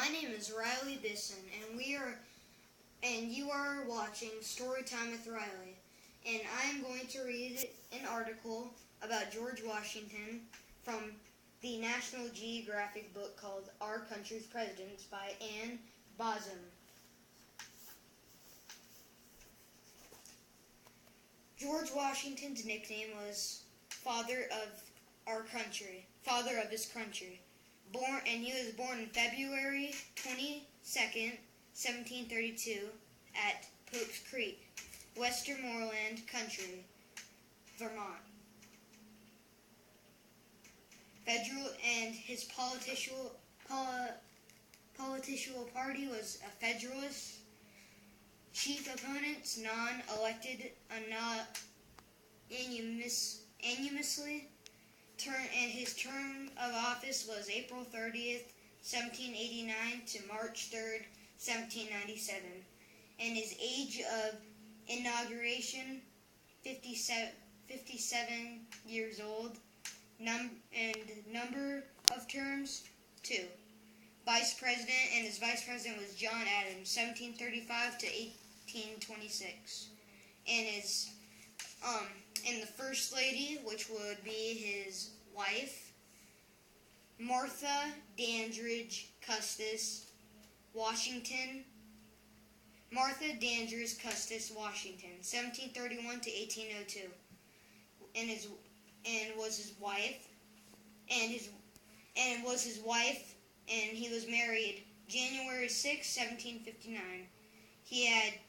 My name is Ryley Reading, and you are watching Storytime with Ryley. And I am going to read an article about George Washington from the National Geographic book called Our Country's Presidents by Anne Bosom. George Washington's nickname was Father of his country. He was born on February 22nd, 1732, at Pope's Creek, Westmoreland Country, Vermont. His political party was a Federalist. Chief opponents, non-elected, unanimously. And his term of office was April 30th, 1789 to March 3rd, 1797. And his age of inauguration, 57 years old. Number of terms, 2. Vice President, and his Vice President was John Adams, 1735 to 1826. And the First Lady, which would be his wife, Martha Dandridge Custis Washington. Martha Dandridge Custis Washington, 1731 to 1802, and was his wife, and he was married January 6, 1759. He had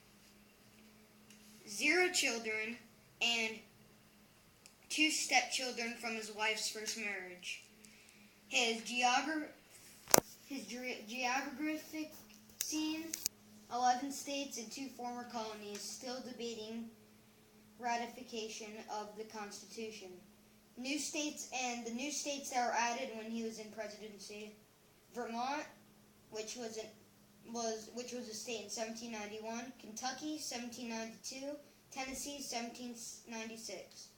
0 children and 2 stepchildren from his wife's first marriage. His geographic scene, 11 states and 2 former colonies still debating ratification of the Constitution. New states and the new states that were added when he was in presidency: Vermont, which was a state in 1791, Kentucky 1792, Tennessee 1796.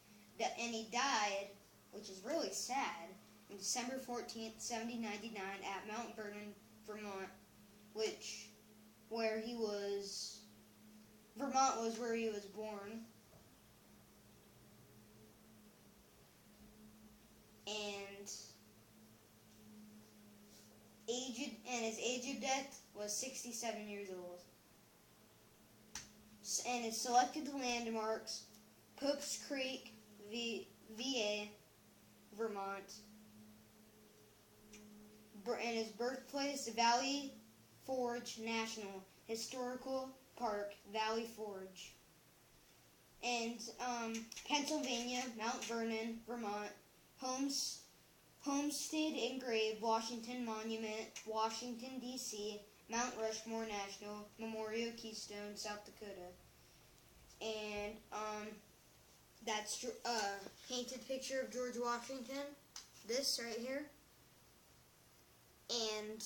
And he died, which is really sad, on December 14th, 1799 at Mount Vernon, Vermont, Vermont was where he was born. And his age of death was 67 years old. And his selected landmarks: Pope's Creek, VA, Vermont. And his birthplace, Valley Forge National Historical Park, Valley Forge. And Pennsylvania, Mount Vernon, Vermont. Homestead engraved, Washington Monument, Washington, D.C., Mount Rushmore National Memorial, Keystone, South Dakota. And that's a painted picture of George Washington, this right here. And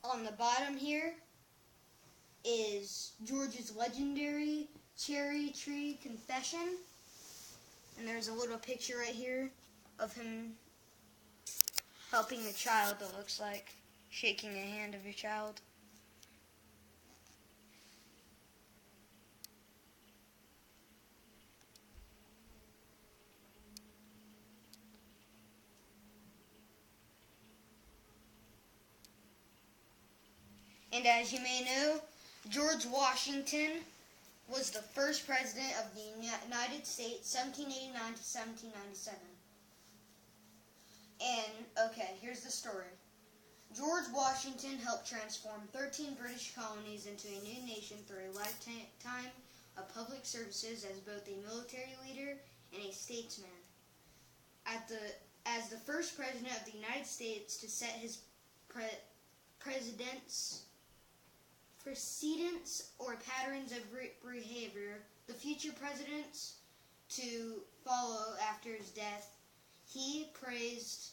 on the bottom here is George's legendary cherry tree confession. And there's a little picture right here of him helping a child that looks like shaking a hand of your child. And as you may know, George Washington was the first president of the United States, 1789 to 1797. And, okay, here's the story. George Washington helped transform 13 British colonies into a new nation through a lifetime of public services as both a military leader and a statesman. As the first president of the United States to set his precedents or patterns of behavior, the future presidents to follow after his death, he praised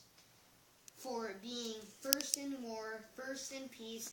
for being first in war, first in peace,